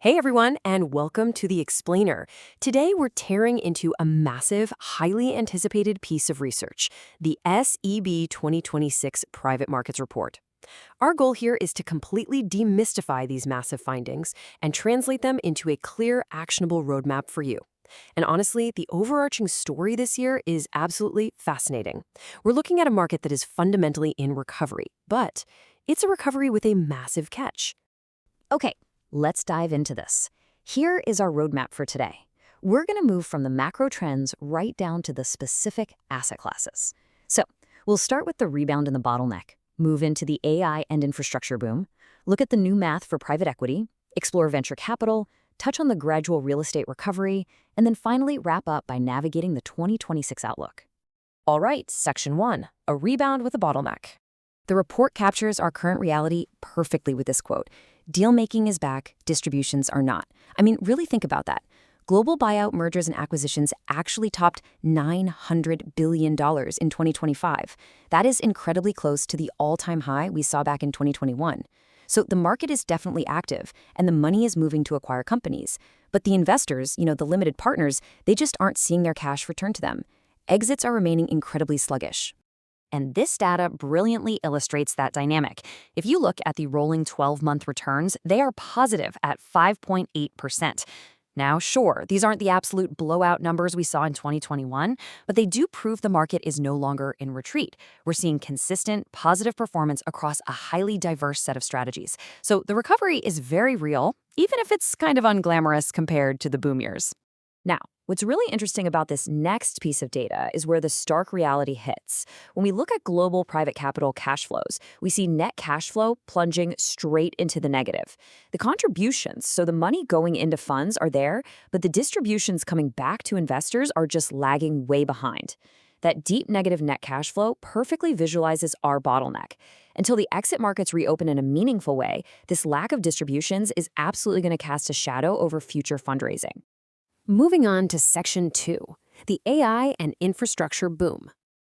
Hey everyone, and welcome to The Explainer. Today we're tearing into a massive, highly anticipated piece of research, the SEB 2026 Private Markets Report. Our goal here is to completely demystify these massive findings and translate them into a clear, actionable roadmap for you. And honestly, the overarching story this year is absolutely fascinating. We're looking at a market that is fundamentally in recovery, but it's a recovery with a massive catch. Okay, let's dive into this. Here is our roadmap for today. We're going to move from the macro trends right down to the specific asset classes. So, we'll start with the rebound in the bottleneck, move into the AI and infrastructure boom, look at the new math for private equity, explore venture capital, touch on the gradual real estate recovery, and then finally wrap up by navigating the 2026 outlook. All right, Section 1, a rebound with a bottleneck. The report captures our current reality perfectly with this quote. Deal-making is back, distributions are not. I mean, really think about that. Global buyout mergers and acquisitions actually topped $900 billion in 2025. That is incredibly close to the all-time high we saw back in 2021. So the market is definitely active, and the money is moving to acquire companies. But the investors, the limited partners, they just aren't seeing their cash return to them. Exits are remaining incredibly sluggish. And this data brilliantly illustrates that dynamic. If you look at the rolling 12-month returns, they are positive at 5.8%. Now, sure, these aren't the absolute blowout numbers we saw in 2021, but they do prove the market is no longer in retreat. We're seeing consistent, positive performance across a highly diverse set of strategies. So the recovery is very real, even if it's kind of unglamorous compared to the boom years. Now, what's really interesting about this next piece of data is where the stark reality hits. When we look at global private capital cash flows, we see net cash flow plunging straight into the negative. The contributions, so the money going into funds, are there, but the distributions coming back to investors are just lagging way behind. That deep negative net cash flow perfectly visualizes our bottleneck. Until the exit markets reopen in a meaningful way, this lack of distributions is absolutely going to cast a shadow over future fundraising. Moving on to Section 2, the AI and infrastructure boom.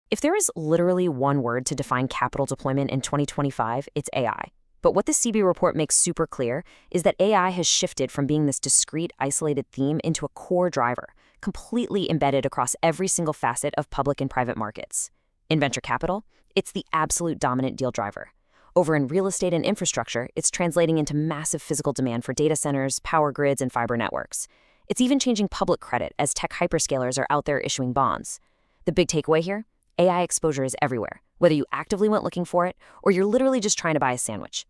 If there is literally one word to define capital deployment in 2025, it's AI. But what the CB report makes super clear is that AI has shifted from being this discrete, isolated theme into a core driver, completely embedded across every single facet of public and private markets. In venture capital, it's the absolute dominant deal driver. Over in real estate and infrastructure, it's translating into massive physical demand for data centers, power grids, and fiber networks. It's even changing public credit as tech hyperscalers are out there issuing bonds. The big takeaway here? AI exposure is everywhere, whether you actively went looking for it or you're literally just trying to buy a sandwich.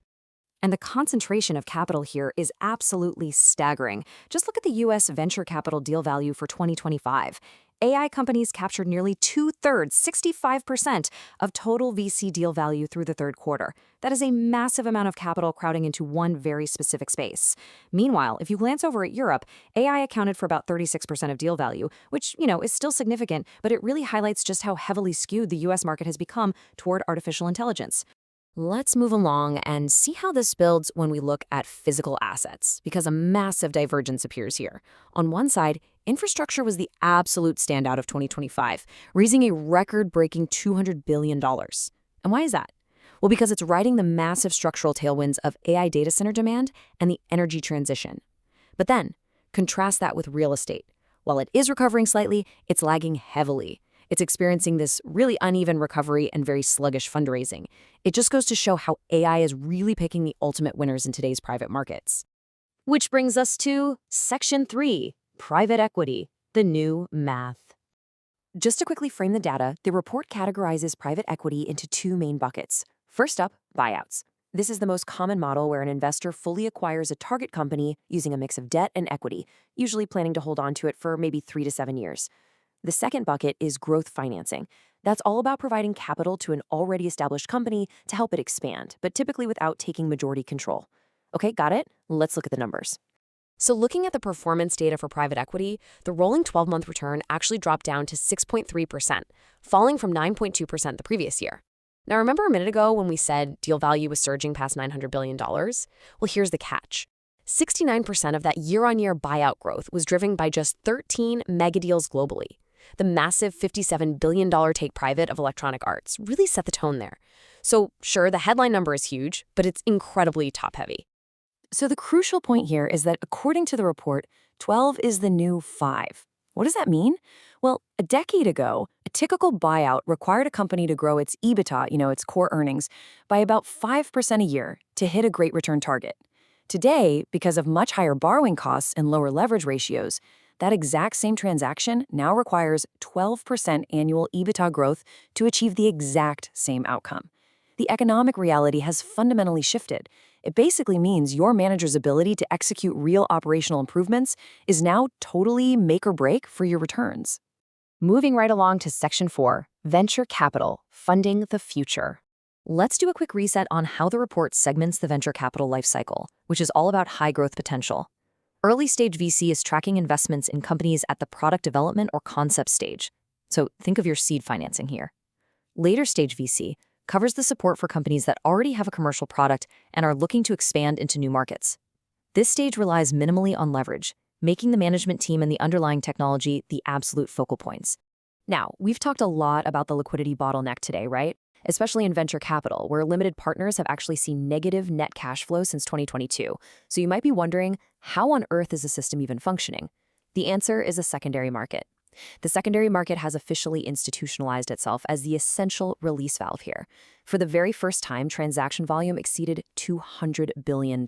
And the concentration of capital here is absolutely staggering. Just look at the U.S. venture capital deal value for 2025. AI companies captured nearly 2/3, 65% of total VC deal value through the third quarter. That is a massive amount of capital crowding into one very specific space. Meanwhile, if you glance over at Europe, AI accounted for about 36% of deal value, which, is still significant, but it really highlights just how heavily skewed the U.S. market has become toward artificial intelligence. Let's move along and see how this builds when we look at physical assets, because a massive divergence appears here. On one side, infrastructure was the absolute standout of 2025, raising a record-breaking $200 billion. And why is that? Well, because it's riding the massive structural tailwinds of AI data center demand and the energy transition. But then, contrast that with real estate. While it is recovering slightly, it's lagging heavily. It's experiencing this really uneven recovery and very sluggish fundraising. It just goes to show how AI is really picking the ultimate winners in today's private markets. Which brings us to Section 3, private equity, the new math. Just to quickly frame the data, the report categorizes private equity into two main buckets. First up, buyouts. This is the most common model where an investor fully acquires a target company using a mix of debt and equity, usually planning to hold on to it for maybe 3 to 7 years. The second bucket is growth financing. That's all about providing capital to an already established company to help it expand, but typically without taking majority control. Okay, got it? Let's look at the numbers. So looking at the performance data for private equity, the rolling 12-month return actually dropped down to 6.3%, falling from 9.2% the previous year. Now, remember a minute ago when we said deal value was surging past $900 billion? Well, here's the catch. 69% of that year-on-year buyout growth was driven by just 13 mega deals globally. The massive $57 billion take-private of Electronic Arts really set the tone there. So, sure, the headline number is huge, but it's incredibly top-heavy. So the crucial point here is that according to the report, 12 is the new 5. What does that mean? Well, a decade ago, a typical buyout required a company to grow its EBITDA, its core earnings, by about 5% a year to hit a great return target. Today, because of much higher borrowing costs and lower leverage ratios, that exact same transaction now requires 12% annual EBITDA growth to achieve the exact same outcome. The economic reality has fundamentally shifted. It basically means your manager's ability to execute real operational improvements is now totally make or break for your returns. Moving right along to Section 4, Venture Capital, Funding the Future. Let's do a quick reset on how the report segments the venture capital lifecycle, which is all about high growth potential. Early stage VC is tracking investments in companies at the product development or concept stage. So think of your seed financing here. Later stage VC covers the support for companies that already have a commercial product and are looking to expand into new markets. This stage relies minimally on leverage, making the management team and the underlying technology the absolute focal points. Now, we've talked a lot about the liquidity bottleneck today, right? Especially in venture capital, where limited partners have actually seen negative net cash flow since 2022. So you might be wondering, how on earth is the system even functioning? The answer is a secondary market. The secondary market has officially institutionalized itself as the essential release valve here. For the very first time, transaction volume exceeded $200 billion.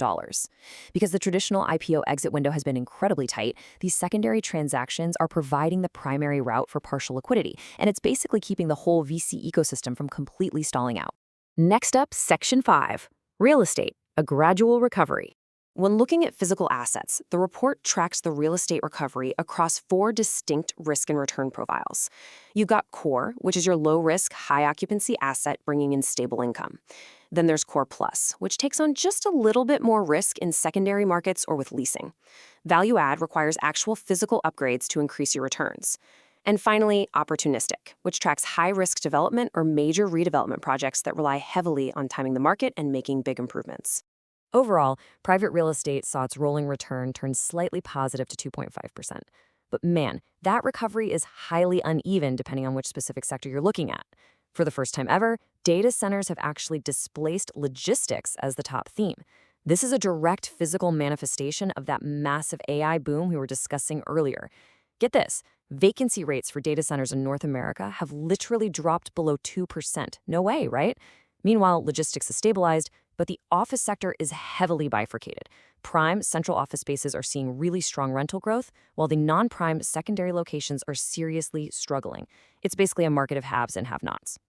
Because the traditional IPO exit window has been incredibly tight, these secondary transactions are providing the primary route for partial liquidity, and it's basically keeping the whole VC ecosystem from completely stalling out. Next up, Section 5, Real Estate, a Gradual Recovery. When looking at physical assets, the report tracks the real estate recovery across 4 distinct risk and return profiles. You've got core, which is your low-risk, high-occupancy asset bringing in stable income. Then there's core plus, which takes on just a little bit more risk in secondary markets or with leasing. Value add requires actual physical upgrades to increase your returns. And finally, opportunistic, which tracks high-risk development or major redevelopment projects that rely heavily on timing the market and making big improvements. Overall, private real estate saw its rolling return turn slightly positive to 2.5%. But man, that recovery is highly uneven depending on which specific sector you're looking at. For the first time ever, data centers have actually displaced logistics as the top theme. This is a direct physical manifestation of that massive AI boom we were discussing earlier. Get this, vacancy rates for data centers in North America have literally dropped below 2%. No way, right? Meanwhile, logistics has stabilized, but the office sector is heavily bifurcated. Prime central office spaces are seeing really strong rental growth, while the non-prime secondary locations are seriously struggling. It's basically a market of haves and have-nots.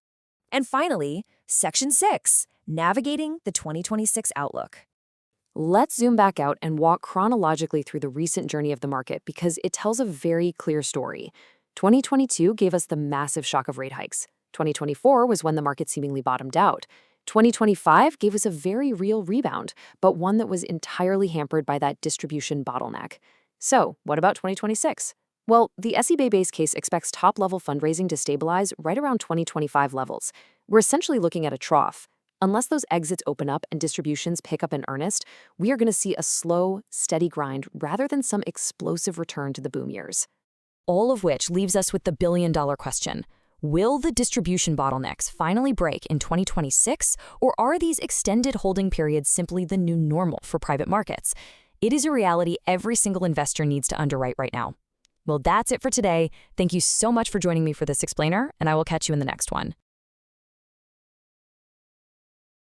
And finally, Section 6, Navigating the 2026 Outlook. Let's zoom back out and walk chronologically through the recent journey of the market because it tells a very clear story. 2022 gave us the massive shock of rate hikes. 2024 was when the market seemingly bottomed out. 2025 gave us a very real rebound, but one that was entirely hampered by that distribution bottleneck. So, what about 2026? Well, the SEB base case expects top-level fundraising to stabilize right around 2025 levels. We're essentially looking at a trough. Unless those exits open up and distributions pick up in earnest, we are going to see a slow, steady grind rather than some explosive return to the boom years. All of which leaves us with the billion-dollar question. Will the distribution bottlenecks finally break in 2026, or are these extended holding periods simply the new normal for private markets? It is a reality every single investor needs to underwrite right now. Well, that's it for today. Thank you so much for joining me for this explainer, and I will catch you in the next one.